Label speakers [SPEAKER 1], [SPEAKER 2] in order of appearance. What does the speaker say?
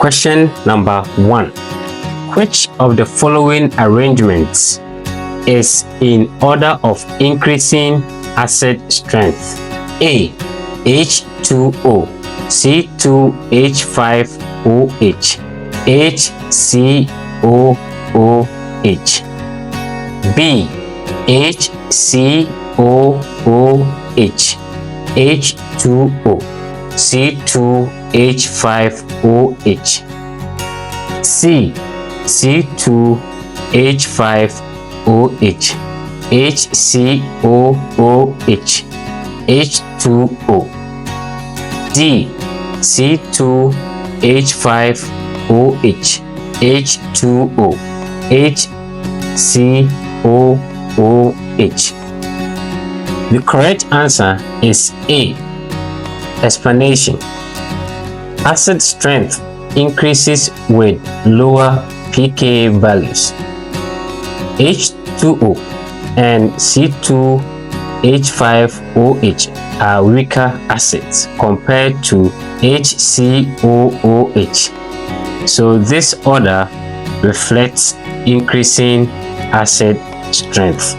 [SPEAKER 1] Question number 1. Which of the following arrangements is in order of increasing acid strength? A. H₂O, C₂H₅OH, HCOOH. B. HCOOH, H₂O, C₂H₅OH. C. C₂H₅OH, HCOOH, H₂O. D. C₂H₅OH, H₂O, HCOOH. The correct answer is A. Explanation. Acid strength increases with lower pKa values. H₂O and C₂H₅OH are weaker acids compared to HCOOH, so this order reflects increasing acid strength.